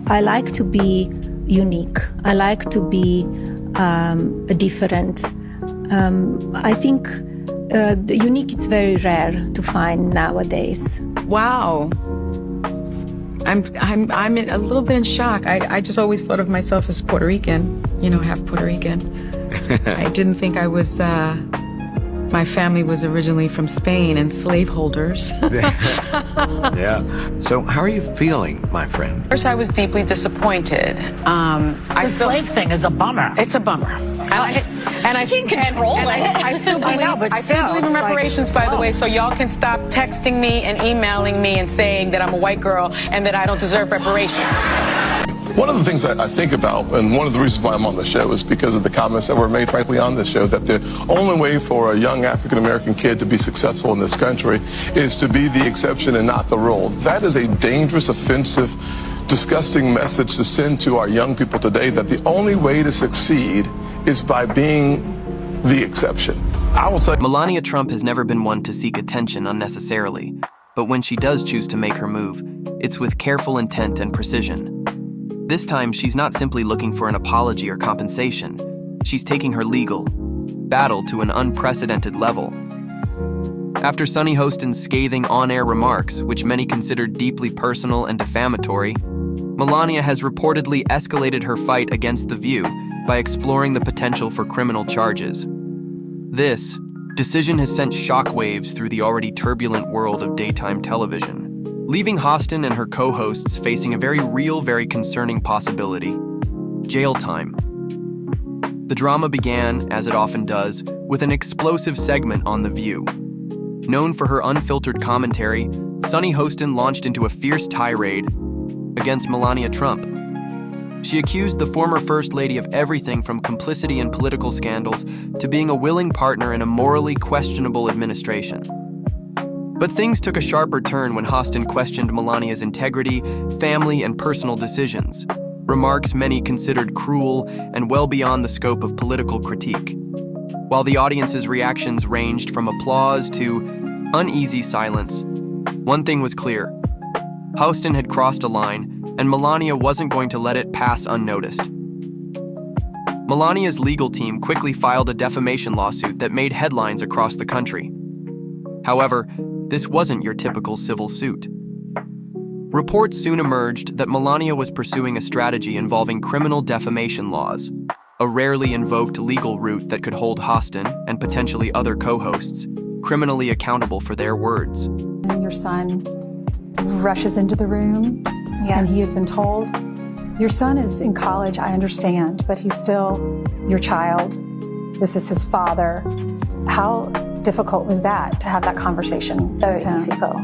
I like to be unique. I like to be different. I think the unique is very rare to find nowadays. Wow. I'm a little bit in shock. I just always thought of myself as Puerto Rican, half Puerto Rican. I didn't think I was, my family was originally from Spain and slaveholders. Yeah. So how are you feeling, my friend? First, I was deeply disappointed. The slave thing is a bummer. It's a bummer. And I can't control it. I still believe in reparations, by the way, so y'all can stop texting me and emailing me and saying that I'm a white girl and that I don't deserve reparations. One of the things I think about, and one of the reasons why I'm on the show, is because of the comments that were made, frankly, on this show, that the only way for a young African-American kid to be successful in this country is to be the exception and not the rule. That is a dangerous, offensive, disgusting message to send to our young people today, that the only way to succeed is by being the exception. I will tell you. Melania Trump has never been one to seek attention unnecessarily, but when she does choose to make her move, it's with careful intent and precision. This time, she's not simply looking for an apology or compensation. She's taking her legal battle to an unprecedented level. After Sunny Hostin's scathing on-air remarks, which many considered deeply personal and defamatory, Melania has reportedly escalated her fight against The View by exploring the potential for criminal charges. This decision has sent shockwaves through the already turbulent world of daytime television, leaving Hostin and her co-hosts facing a very real, very concerning possibility: jail time. The drama began, as it often does, with an explosive segment on The View. Known for her unfiltered commentary, Sunny Hostin launched into a fierce tirade against Melania Trump. She accused the former First Lady of everything from complicity in political scandals to being a willing partner in a morally questionable administration. But things took a sharper turn when Hostin questioned Melania's integrity, family, and personal decisions, remarks many considered cruel and well beyond the scope of political critique. While the audience's reactions ranged from applause to uneasy silence, one thing was clear: Hostin had crossed a line, and Melania wasn't going to let it pass unnoticed. Melania's legal team quickly filed a defamation lawsuit that made headlines across the country. However, this wasn't your typical civil suit. Reports soon emerged that Melania was pursuing a strategy involving criminal defamation laws, a rarely invoked legal route that could hold Hostin, and potentially other co-hosts, criminally accountable for their words. Your son rushes into the room, Yes. and he had been told, your son is in college, I understand, but he's still your child. This is his father. How difficult was that, to have that conversation? Very difficult.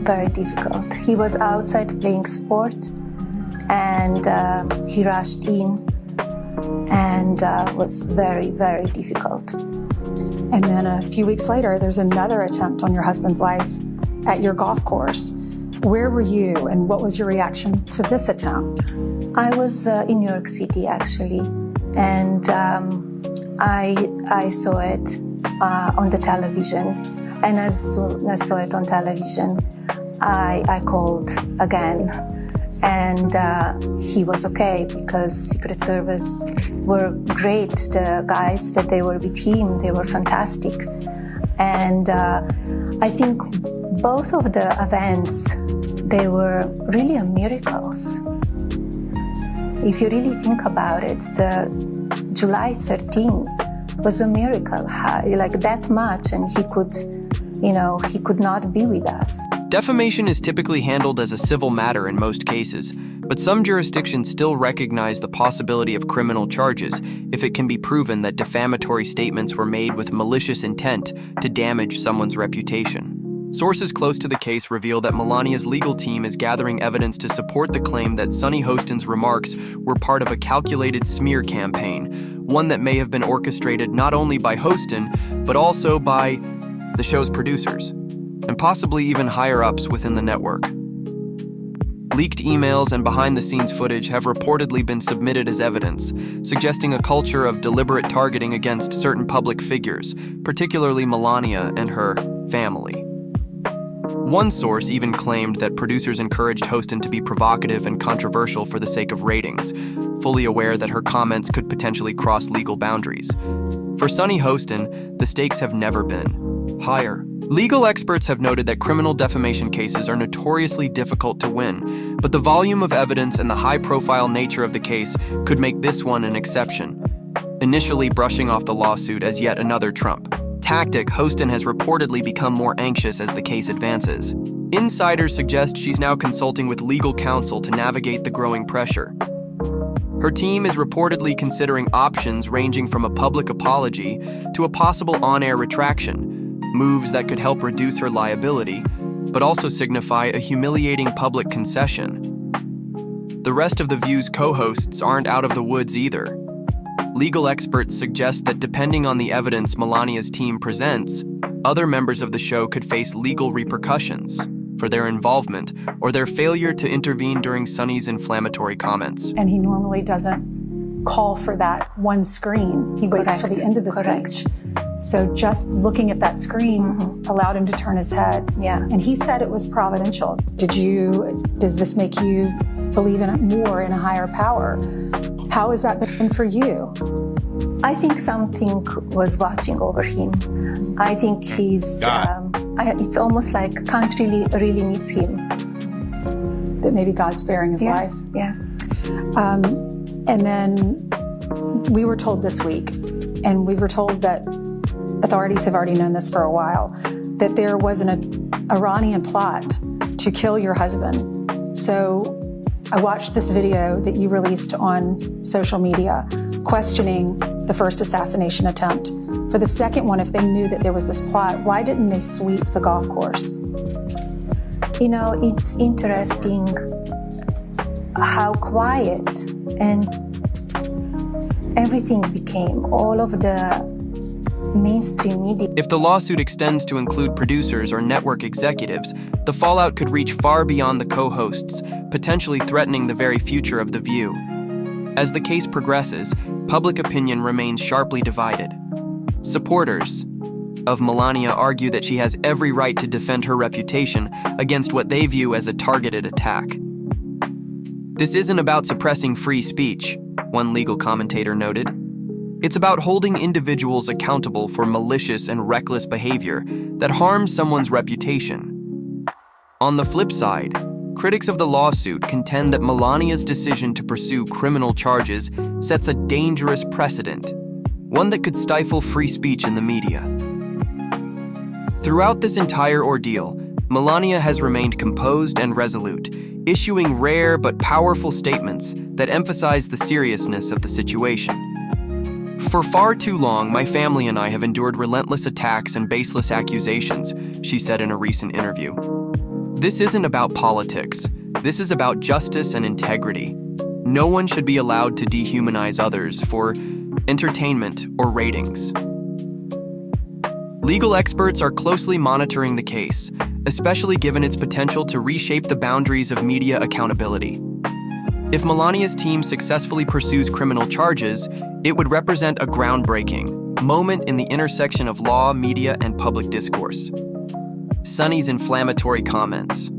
Very difficult. He was outside playing sport, and he rushed in, and was very, very difficult. And then a few weeks later, there's another attempt on your husband's life at your golf course. Where were you, and what was your reaction to this attempt? I was in New York City, actually, and I saw it on the television. And as soon as I saw it on television, I called again, and he was okay, because Secret Service were great. The guys that they were with him, they were fantastic. And I think both of the events, they were really miracles. If you really think about it, the July 13th was a miracle, like that much, and he could not be with us. Defamation is typically handled as a civil matter in most cases, but some jurisdictions still recognize the possibility of criminal charges if it can be proven that defamatory statements were made with malicious intent to damage someone's reputation. Sources close to the case reveal that Melania's legal team is gathering evidence to support the claim that Sunny Hostin's remarks were part of a calculated smear campaign, one that may have been orchestrated not only by Hostin, but also by the show's producers, and possibly even higher-ups within the network. Leaked emails and behind-the-scenes footage have reportedly been submitted as evidence, suggesting a culture of deliberate targeting against certain public figures, particularly Melania and her family. One source even claimed that producers encouraged Hostin to be provocative and controversial for the sake of ratings, fully aware that her comments could potentially cross legal boundaries. For Sunny Hostin, the stakes have never been higher. Legal experts have noted that criminal defamation cases are notoriously difficult to win, but the volume of evidence and the high-profile nature of the case could make this one an exception, initially brushing off the lawsuit as yet another Trump tactic. Hostin has reportedly become more anxious as the case advances. Insiders suggest she's now consulting with legal counsel to navigate the growing pressure. Her team is reportedly considering options ranging from a public apology to a possible on-air retraction, moves that could help reduce her liability, but also signify a humiliating public concession. The rest of The View's co-hosts aren't out of the woods either. Legal experts suggest that depending on the evidence Melania's team presents, other members of the show could face legal repercussions for their involvement or their failure to intervene during Sunny's inflammatory comments. And he normally doesn't call for that one screen. He waits till the end of the speech. So just looking at that screen allowed him to turn his head. Yeah. And he said it was providential. Does this make you believe in it more, in a higher power? How has that been for you? I think something was watching over him. I think it's almost like country really needs him. That maybe God's sparing his life? Yes. And then we were told this week, and we were told that authorities have already known this for a while, that there was an Iranian plot to kill your husband. So I watched this video that you released on social media questioning the first assassination attempt. For the second one, if they knew that there was this plot, why didn't they sweep the golf course? You know, it's interesting how quiet and everything became, all of the mainstream media. If the lawsuit extends to include producers or network executives, the fallout could reach far beyond the co-hosts, potentially threatening the very future of The View. As the case progresses, public opinion remains sharply divided. Supporters of Melania argue that she has every right to defend her reputation against what they view as a targeted attack. This isn't about suppressing free speech, one legal commentator noted. It's about holding individuals accountable for malicious and reckless behavior that harms someone's reputation. On the flip side, critics of the lawsuit contend that Melania's decision to pursue criminal charges sets a dangerous precedent, one that could stifle free speech in the media. Throughout this entire ordeal, Melania has remained composed and resolute, issuing rare but powerful statements that emphasize the seriousness of the situation. For far too long, my family and I have endured relentless attacks and baseless accusations, she said in a recent interview. This isn't about politics. This is about justice and integrity. No one should be allowed to dehumanize others for entertainment or ratings. Legal experts are closely monitoring the case, especially given its potential to reshape the boundaries of media accountability. If Melania's team successfully pursues criminal charges, it would represent a groundbreaking moment in the intersection of law, media, and public discourse. Sunny's inflammatory comments,